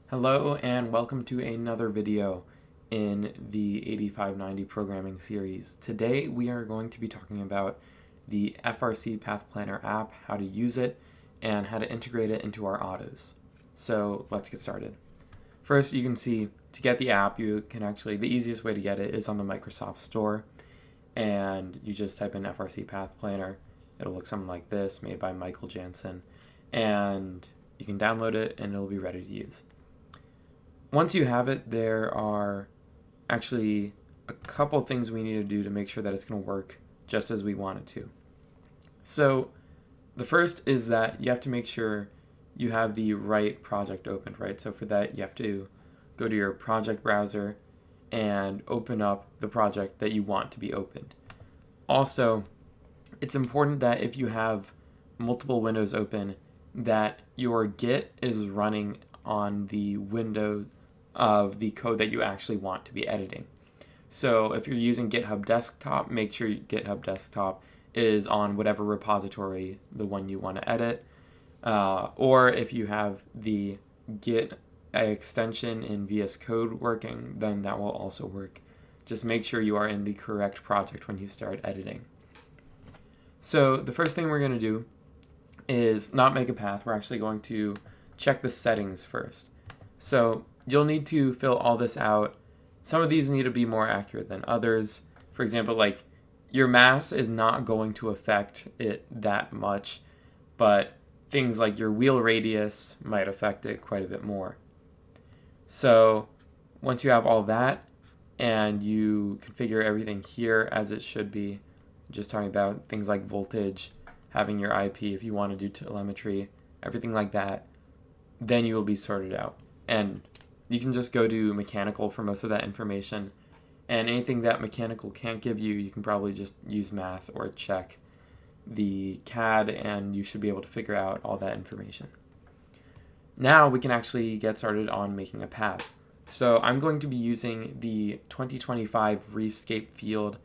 Hello and welcome to another video in the 8590 programming series. Today we are going to be talking about the FRC Pathplanner app, how to use it, and how to integrate it into our autos. So let's get started. First, you can see to get the app, the easiest way to get it is on the Microsoft Store, and you just type in FRC Pathplanner. It'll look something like this, made by Michael Jansen, and you can download it and it'll be ready to use. Once you have it, there are actually a couple things we need to do to make sure that it's going to work just as we want it to. So the first is that you have to make sure you have the right project opened, right? So for that, you have to go to your project browser and open up the project that you want to be opened. Also, it's important that if you have multiple windows open, that your Git is running on the windows of the code that you actually want to be editing. So if you're using GitHub Desktop, make sure GitHub Desktop is on whatever repository the one you want to edit. Or if you have the Git extension in VS Code working, then that will also work. Just make sure you are in the correct project when you start editing. So the first thing we're going to do is not make a path. We're actually going to check the settings first. So you'll need to fill all this out. Some of these need to be more accurate than others. For example, like your mass is not going to affect it that much, but things like your wheel radius might affect it quite a bit more. So once you have all that and you configure everything here as it should be, just talking about things like voltage, having your IP if you want to do telemetry, everything like that, then you will be sorted out. And you can just go to mechanical for most of that information. And anything that mechanical can't give you, you can probably just use math or check the CAD and you should be able to figure out all that information. Now we can actually get started on making a path. So I'm going to be using the 2025 Reefscape field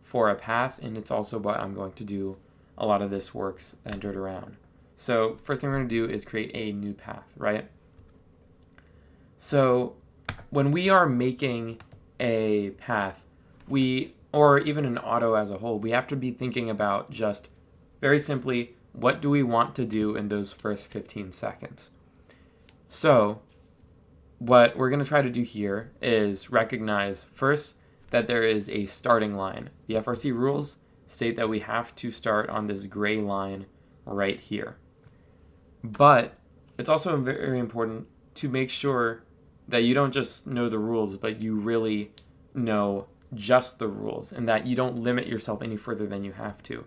for a path, and it's also what I'm going to do a lot of this work centered around. So first thing we're going to do is create a new path, right? So when we are making a path, or even an auto as a whole, we have to be thinking about just very simply, what do we want to do in those first 15 seconds? So what we're going to try to do here is recognize first that there is a starting line. The FRC rules state that we have to start on this gray line right here. But it's also very important to make sure that you don't just know the rules, but you really know just the rules and that you don't limit yourself any further than you have to.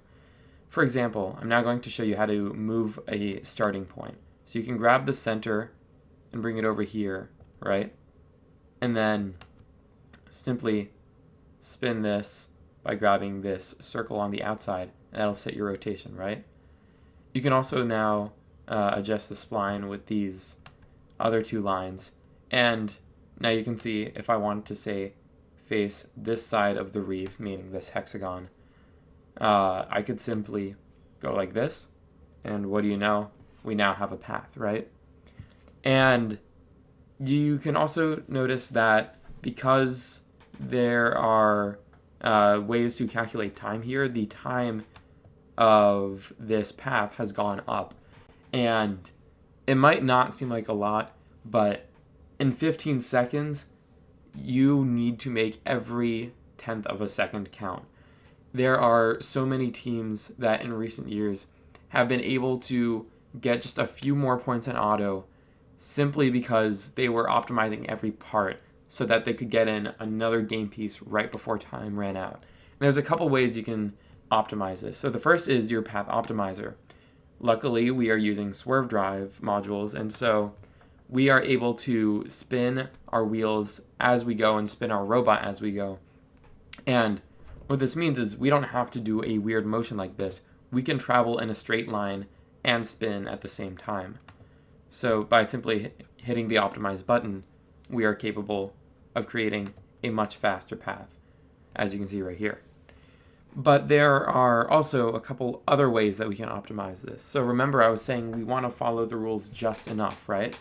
For example, I'm now going to show you how to move a starting point. So you can grab the center and bring it over here, right? And then simply spin this by grabbing this circle on the outside, and that'll set your rotation, right? You can also now adjust the spline with these other two lines. And now you can see if I wanted to say face this side of the reef, meaning this hexagon, I could simply go like this. And what do you know? We now have a path, right? And you can also notice that because there are ways to calculate time here, the time of this path has gone up. And it might not seem like a lot, but in 15 seconds, you need to make every 10th of a second count. There are so many teams that in recent years have been able to get just a few more points in auto simply because they were optimizing every part so that they could get in another game piece right before time ran out. And there's a couple ways you can optimize this. So the first is your path optimizer. Luckily, we are using swerve drive modules, and so we are able to spin our wheels as we go and spin our robot as we go. And what this means is we don't have to do a weird motion like this. We can travel in a straight line and spin at the same time. So by simply hitting the optimize button, we are capable of creating a much faster path, as you can see right here. But there are also a couple other ways that we can optimize this. So remember, I was saying we want to follow the rules just enough, right?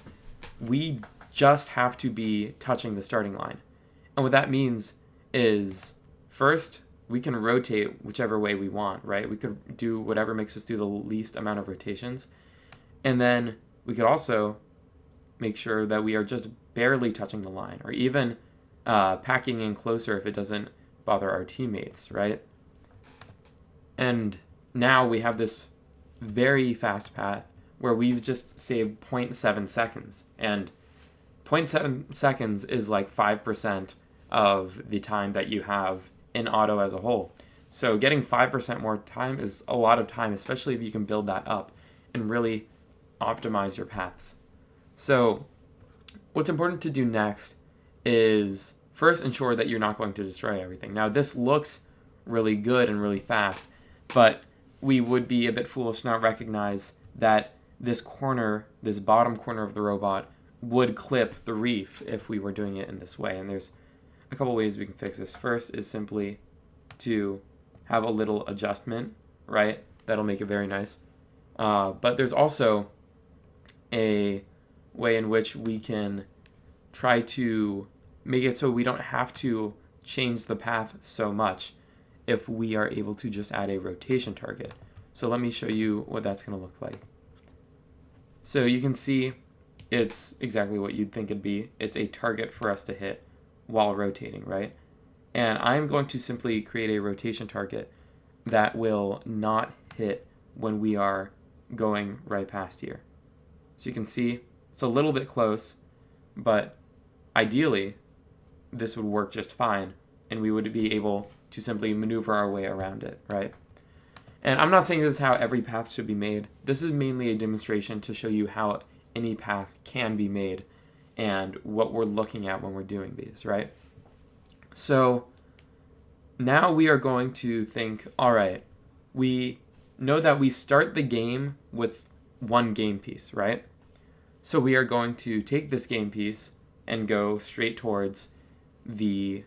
We just have to be touching the starting line. And what that means is, first, we can rotate whichever way we want, right? We could do whatever makes us do the least amount of rotations. And then we could also make sure that we are just barely touching the line, or even packing in closer if it doesn't bother our teammates, right? And now we have this very fast path where we've just saved 0.7 seconds. And 0.7 seconds is like 5% of the time that you have in auto as a whole. So getting 5% more time is a lot of time, especially if you can build that up and really optimize your paths. So what's important to do next is first ensure that you're not going to destroy everything. Now this looks really good and really fast, but we would be a bit foolish to not recognize that this corner, this bottom corner of the robot, would clip the reef if we were doing it in this way. And there's a couple ways we can fix this. First is simply to have a little adjustment, right? That'll make it very nice. But there's also a way in which we can try to make it so we don't have to change the path so much if we are able to just add a rotation target. So let me show you what that's going to look like. So you can see it's exactly what you'd think it'd be. It's a target for us to hit while rotating, right? And I'm going to simply create a rotation target that will not hit when we are going right past here. So you can see it's a little bit close, but ideally this would work just fine and we would be able to simply maneuver our way around it, right? And I'm not saying this is how every path should be made. This is mainly a demonstration to show you how any path can be made and what we're looking at when we're doing these, right? So now we are going to think, all right, we know that we start the game with one game piece, right? So we are going to take this game piece and go straight towards the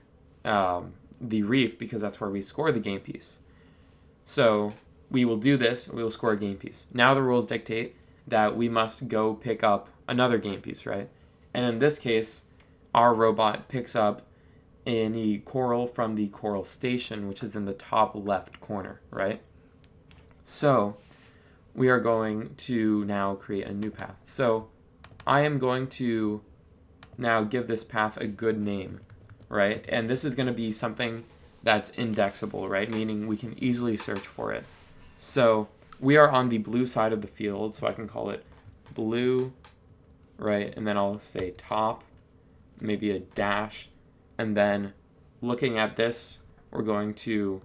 reef because that's where we score the game piece. So we will do this, we will score a game piece. Now the rules dictate that we must go pick up another game piece, right? And in this case, our robot picks up any coral from the coral station, which is in the top left corner, right? So we are going to now create a new path. So I am going to now give this path a good name, right? And this is going to be something that's indexable, right? Meaning we can easily search for it. So we are on the blue side of the field, so I can call it blue, right? And then I'll say top, maybe a dash. And then looking at this, we're going to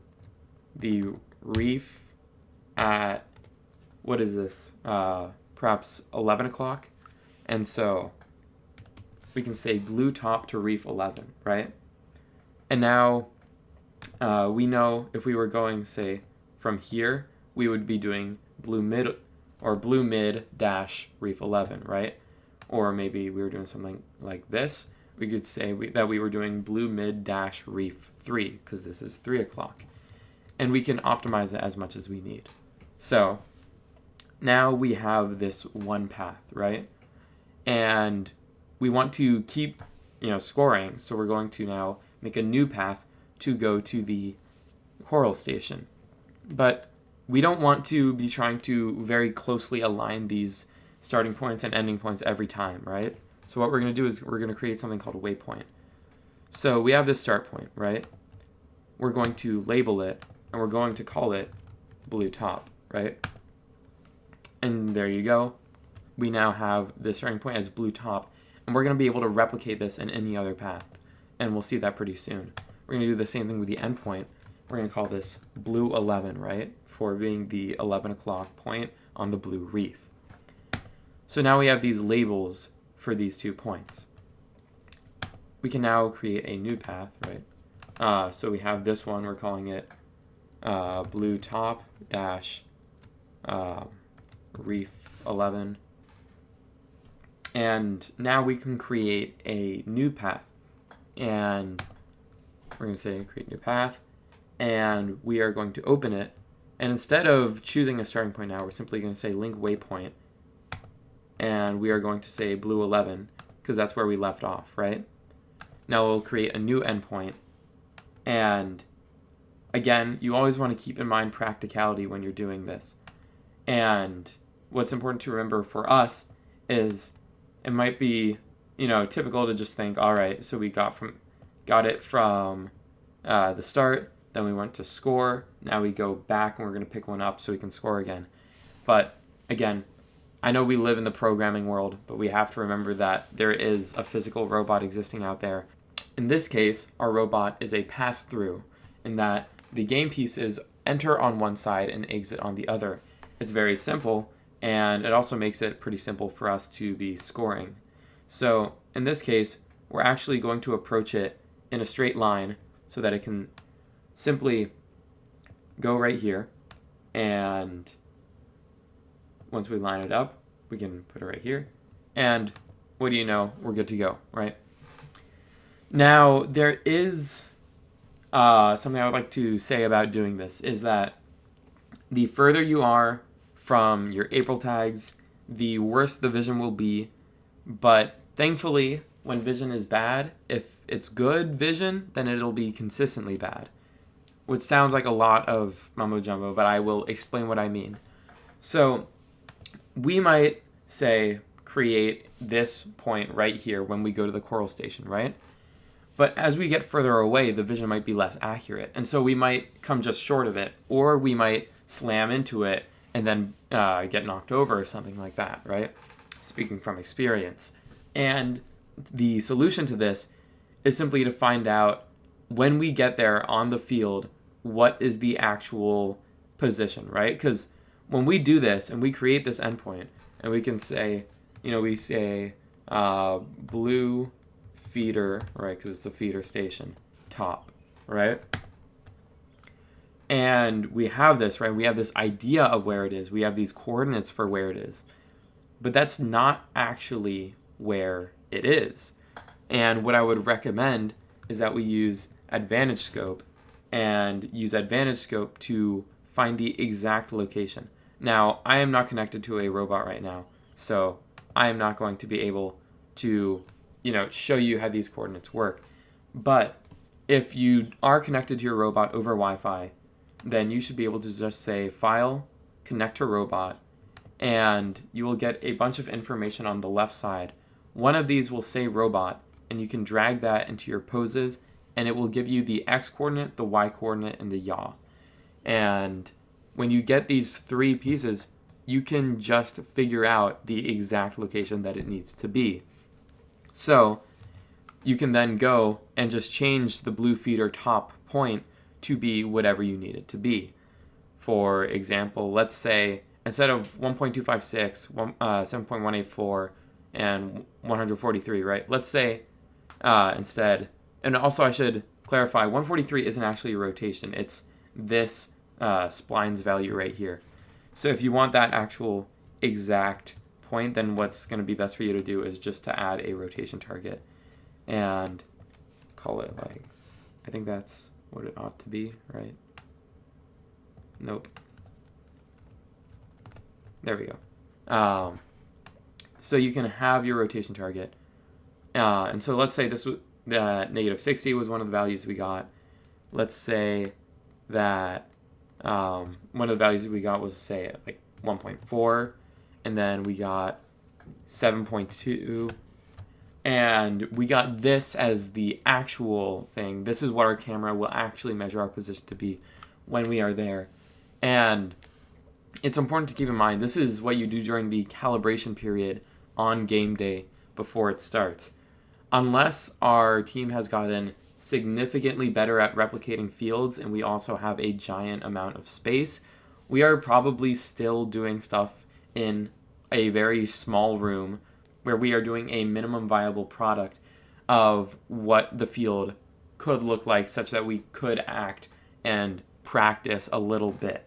the reef at, what is this? Perhaps 11 o'clock. And so we can say blue top to reef 11, right? And now we know if we were going, say, from here, we would be doing blue mid or blue mid dash reef 11, right? Or maybe we were doing something like this. We could say that we were doing blue mid dash reef 3 because this is 3 o'clock. And we can optimize it as much as we need. So now we have this one path, right? And we want to keep, scoring. So we're going to now make a new path to go to the coral station. But we don't want to be trying to very closely align these starting points and ending points every time, right? So what we're going to do is we're going to create something called a waypoint. So we have this start point, right? We're going to label it, and we're going to call it blue top, right? And there you go. We now have the starting point as blue top, and we're going to be able to replicate this in any other path, and we'll see that pretty soon. We're going to do the same thing with the endpoint. We're going to call this blue 11, right? For being the 11 o'clock point on the blue reef. So now we have these labels for these 2 points. We can now create a new path, right? So we have this one, we're calling it blue top dash reef 11. And now we can create a new path. And we're going to say create new path. And we are going to open it. And instead of choosing a starting point now, we're simply going to say link waypoint. And we are going to say blue 11. because that's where we left off, right? Now we'll create a new endpoint. And again, you always want to keep in mind practicality when you're doing this. And what's important to remember for us is it might be, typical to just think, all right, so we got it from the start, then we went to score, now we go back and we're going to pick one up so we can score again. But again, I know we live in the programming world, but we have to remember that there is a physical robot existing out there. In this case, our robot is a pass-through, in that the game pieces enter on one side and exit on the other. It's very simple, and it also makes it pretty simple for us to be scoring. So in this case, we're actually going to approach it in a straight line so that it can simply go right here, and once we line it up, we can put it right here, and what do you know, we're good to go, right? Now, there is something I would like to say about doing this, is that the further you are from your April tags, the worse the vision will be. But thankfully, when vision is bad, if it's good vision, then it'll be consistently bad. Which sounds like a lot of mumbo jumbo, but I will explain what I mean. So we might say create this point right here when we go to the coral station, right? But as we get further away, the vision might be less accurate. And so we might come just short of it, or we might slam into it and then get knocked over or something like that, right? Speaking from experience. And the solution to this is simply to find out when we get there on the field, what is the actual position, right? Because when we do this and we create this endpoint and we can say, we say blue feeder, right? Because it's a feeder station, top, right? And we have this, right? We have this idea of where it is. We have these coordinates for where it is. But that's not actually where it is. And what I would recommend is that we use Advantage Scope and use Advantage Scope to find the exact location. Now, I am not connected to a robot right now, so I am not going to be able to, show you how these coordinates work. But if you are connected to your robot over Wi-Fi, then you should be able to just say File, Connect to Robot, and you will get a bunch of information on the left side. One of these will say Robot, and you can drag that into your poses, and it will give you the X coordinate, the Y coordinate, and the yaw. And when you get these three pieces, you can just figure out the exact location that it needs to be. So you can then go and just change the blue feeder top point to be whatever you need it to be. For example, let's say instead of 1.256, 7.184, and 143, right? Let's say instead, and also I should clarify, 143 isn't actually a rotation. It's this splines value right here. So if you want that actual exact point, then what's going to be best for you to do is just to add a rotation target and call it I think that's what it ought to be, right? Nope. There we go. So you can have your rotation target. And so let's say this was -60 was one of the values we got. Let's say that one of the values we got was, say, 1.4, and then we got 7.2, and we got this as the actual thing. This is what our camera will actually measure our position to be when we are there. And it's important to keep in mind, this is what you do during the calibration period on game day before it starts. Unless our team has gotten significantly better at replicating fields and we also have a giant amount of space, we are probably still doing stuff in a very small room where we are doing a minimum viable product of what the field could look like, such that we could act and practice a little bit.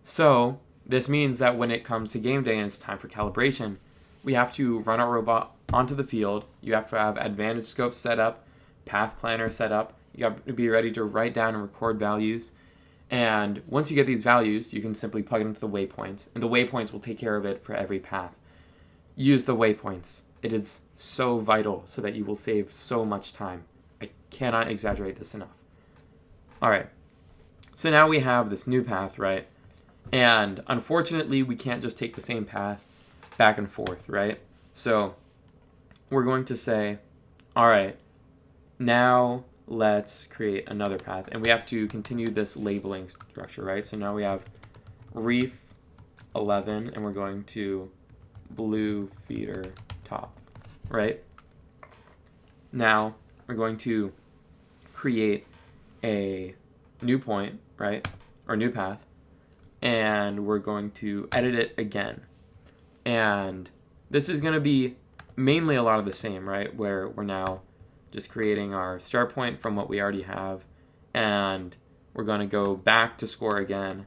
So this means that when it comes to game day and it's time for calibration, we have to run our robot onto the field. You have to have Advantage Scope set up, Pathplanner set up. You have to be ready to write down and record values. And once you get these values, you can simply plug it into the waypoints, and the waypoints will take care of it for every path. Use the waypoints. It is so vital so that you will save so much time. I cannot exaggerate this enough. All right, so now we have this new path, right? And unfortunately, we can't just take the same path back and forth, right? So we're going to say, all right, now let's create another path. And we have to continue this labeling structure, right? So now we have reef 11, and we're going to blue feeder top, right? Now we're going to create a new point, right? Or new path. And we're going to edit it again. And this is going to be mainly a lot of the same, right? Where we're now just creating our start point from what we already have. And we're going to go back to score again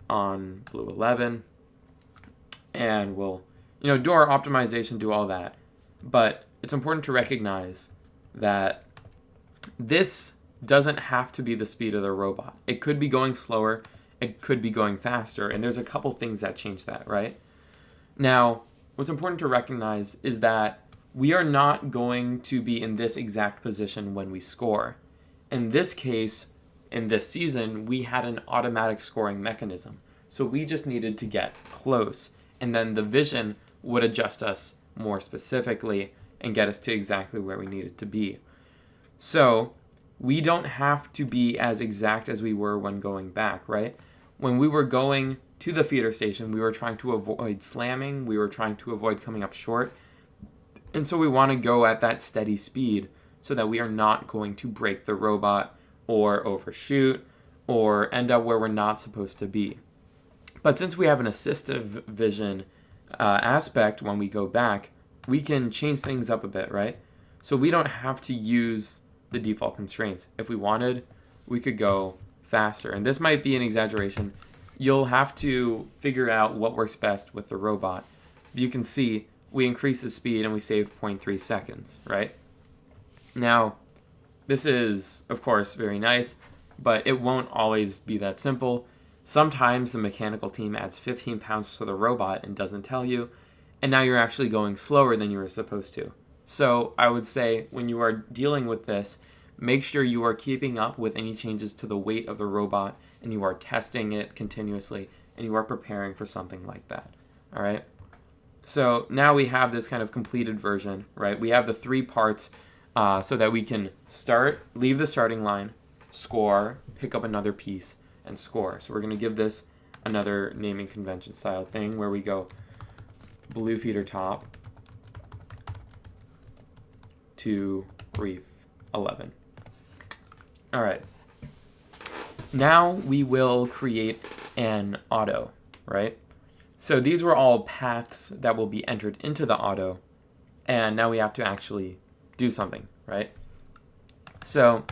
on blue 11. And we'll, do our optimization, do all that. But it's important to recognize that this doesn't have to be the speed of the robot. It could be going slower. It could be going faster. And there's a couple things that change that, right? Now, what's important to recognize is that we are not going to be in this exact position when we score. In this case, in this season, we had an automatic scoring mechanism. So we just needed to get close. And then the vision would adjust us more specifically and get us to exactly where we needed to be. So we don't have to be as exact as we were when going back, right? When we were going to the feeder station, we were trying to avoid slamming. We were trying to avoid coming up short. And so we want to go at that steady speed so that we are not going to break the robot or overshoot or end up where we're not supposed to be. But since we have an assistive vision aspect when we go back, we can change things up a bit, right? So we don't have to use the default constraints. If we wanted, we could go faster. And this might be an exaggeration. You'll have to figure out what works best with the robot. You can see we increased the speed and we saved 0.3 seconds, right? Now, this is, of course, very nice, but it won't always be that simple. Sometimes the mechanical team adds 15 pounds to the robot and doesn't tell you, and now you're actually going slower than you were supposed to. So I would say when you are dealing with this, make sure you are keeping up with any changes to the weight of the robot and you are testing it continuously and you are preparing for something like that. All right. So now we have this kind of completed version, right? We have the 3 parts so that we can start, leave the starting line, score, pick up another piece, and score. So we're going to give this another naming convention style thing where we go blue feeder top to reef 11. All right. Now we will create an auto, right? So these were all paths that will be entered into the auto, and now we have to actually do something, right? So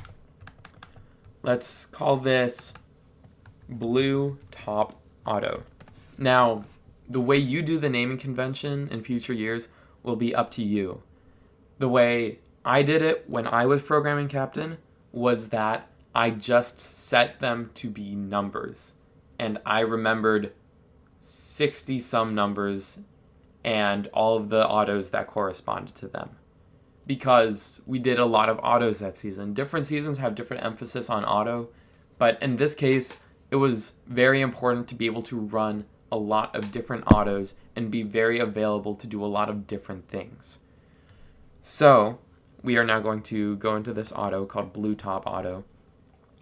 let's call this blue top auto. Now, the way you do the naming convention in future years will be up to you. The way I did it when I was programming captain was that I just set them to be numbers. And I remembered 60 some numbers and all of the autos that corresponded to them. Because we did a lot of autos that season. Different seasons have different emphasis on auto, but in this case, it was very important to be able to run a lot of different autos and be very available to do a lot of different things. So we are now going to go into this auto called blue top auto,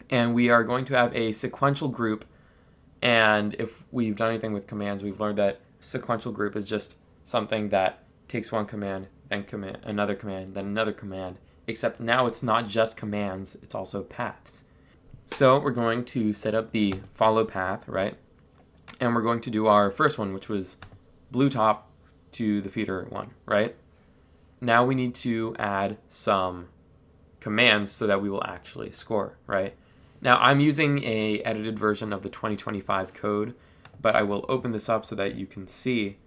and we are going to have a sequential group. And if we've done anything with commands, we've learned that sequential group is just something that takes one command, then another command, then another command, except now it's not just commands, it's also paths. So we're going to set up the follow path, right? And we're going to do our first one, which was blue top to the feeder one, right? Now we need to add some commands so that we will actually score, right? Now I'm using a edited version of the 2025 code, but I will open this up so that you can see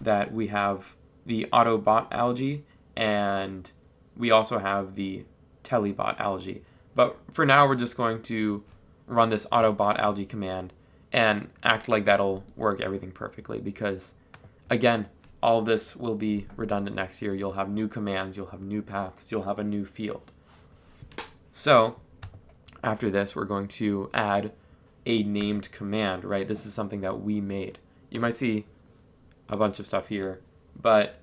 that we have the Autobot algae and we also have the Telebot algae. But for now, we're just going to run this Autobot algae command and act like that'll work everything perfectly because, again, all of this will be redundant next year. You'll have new commands, you'll have new paths, you'll have a new field. So after this, we're going to add a named command, right? This is something that we made. You might see a bunch of stuff here, but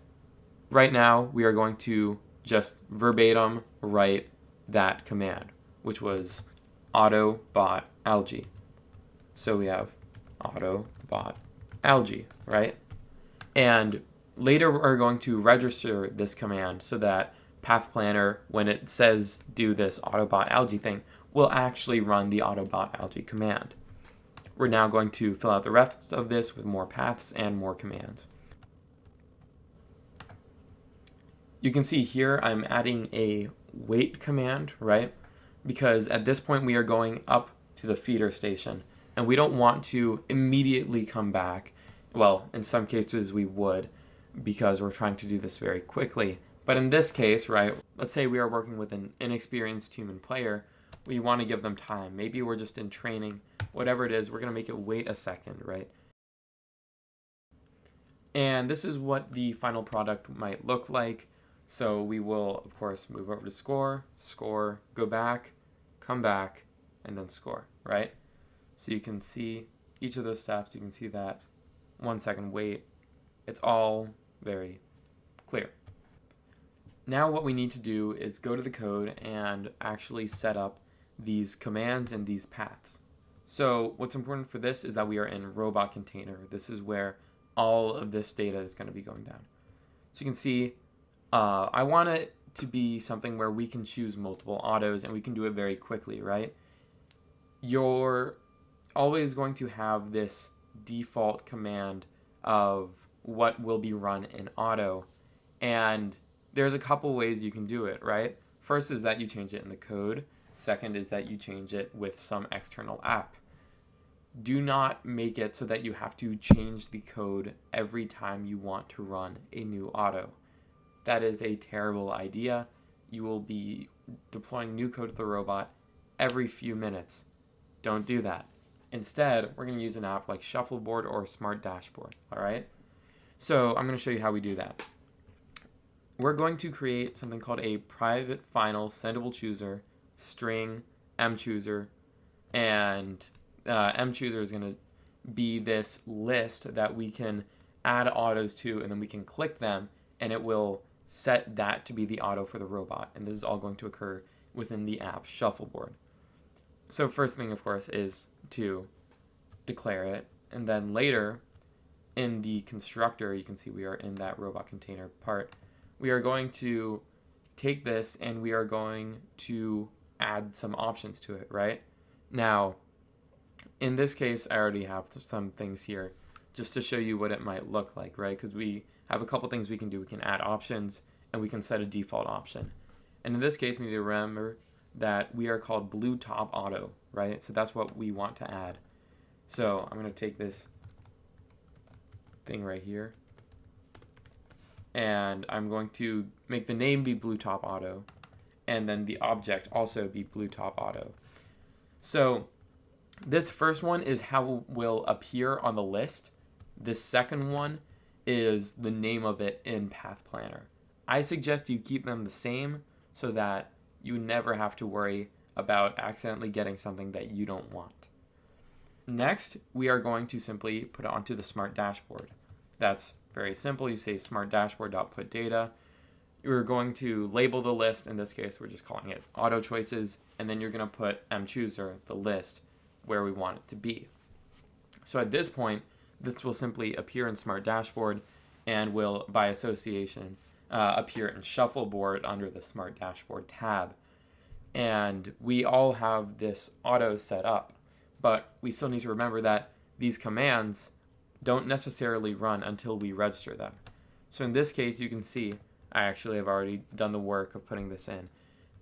right now we are going to just verbatim write that command, which was autobot algae. So we have autobot algae, right? And later we're going to register this command so that Pathplanner, when it says do this autobot algae thing, will actually run the autobot algae command. We're now going to fill out the rest of this with more paths and more commands. You can see here I'm adding a wait command, right? Because at this point we are going up to the feeder station and we don't want to immediately come back. Well, in some cases we would because we're trying to do this very quickly. But in this case, right, let's say we are working with an inexperienced human player. We want to give them time. Maybe we're just in training. Whatever it is, we're going to make it wait a second, right? And this is what the final product might look like. So we will, of course, move over to score, go back, come back, and then score, right? So you can see each of those steps. You can see that 1 second wait. It's all very clear. Now what we need to do is go to the code and actually set up these commands and these paths. So what's important for this is that we are in robot container. This is where all of this data is going to be going down. So you can see I want it to be something where we can choose multiple autos and we can do it very quickly, right? You're always going to have this default command of what will be run in auto, and there's a couple ways you can do it, right? First is that you change it in the code. Second is that you change it with some external app. Do not make it so that you have to change the code every time you want to run a new auto. That is a terrible idea. You will be deploying new code to the robot every few minutes. Don't do that. Instead, we're going to use an app like Shuffleboard or Smart Dashboard, all right? So I'm going to show you how we do that. We're going to create something called a private final sendable chooser, string mchooser, and mchooser is going to be this list that we can add autos to, and then we can click them, and it will set that to be the auto for the robot. And this is all going to occur within the app Shuffleboard. So first thing, of course, is to declare it. And then later in the constructor, you can see we are in that robot container part. We are going to take this and we are going to add some options to it, right? Now, in this case, I already have some things here just to show you what it might look like, right? Because we have a couple things we can do. We can add options and we can set a default option. And in this case, we need to remember that we are called blue top auto, right? So that's what we want to add. So I'm going to take this thing right here and I'm going to make the name be blue top auto and then the object also be blue top auto. So this first one is how it will appear on the list. This second one is the name of it in Pathplanner. I suggest you keep them the same so that you never have to worry about accidentally getting something that you don't want. Next, we are going to simply put it onto the Smart Dashboard. That's very simple. You say smart dashboard.put data. You're going to label the list. In this case, we're just calling it auto choices. And then you're going to put mchooser, the list, where we want it to be. So at this point, this will simply appear in Smart Dashboard and will, by association, appear in Shuffleboard under the Smart Dashboard tab. And we all have this auto set up, but we still need to remember that these commands don't necessarily run until we register them. So in this case, you can see I actually have already done the work of putting this in,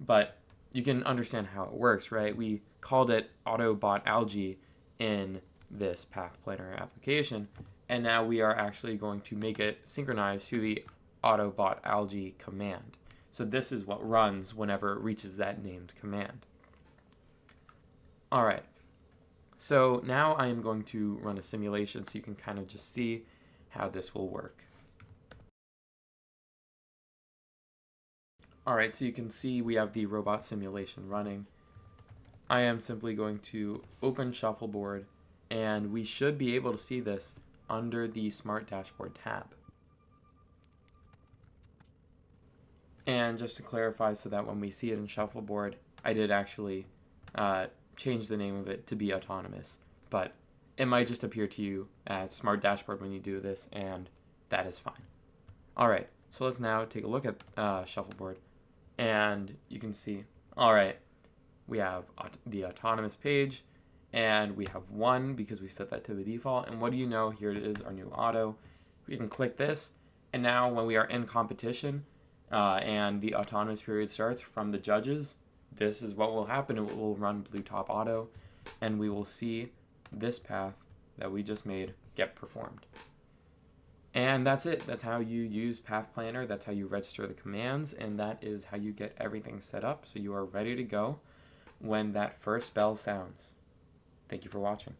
but you can understand how it works, right? We called it autobot algae in this Pathplanner application, and now we are actually going to make it synchronize to the autobot algae command. So this is what runs whenever it reaches that named command. All right. So now I am going to run a simulation so you can kind of just see how this will work. Alright, so you can see we have the robot simulation running. I am simply going to open Shuffleboard, and we should be able to see this under the Smart Dashboard tab. And just to clarify so that when we see it in Shuffleboard, I did actually change the name of it to be autonomous, but it might just appear to you as Smart Dashboard when you do this, and that is fine. Alright, so let's now take a look at Shuffleboard, and you can see, alright, we have the autonomous page, and we have 1 because we set that to the default, and what do you know, here it is, our new auto. We can click this, and now when we are in competition, and the autonomous period starts from the judges, this is what will happen. It will run blue top auto, and we will see this path that we just made get performed. And that's it. That's how you use Pathplanner. That's how you register the commands, and that is how you get everything set up so you are ready to go when that first bell sounds. Thank you for watching.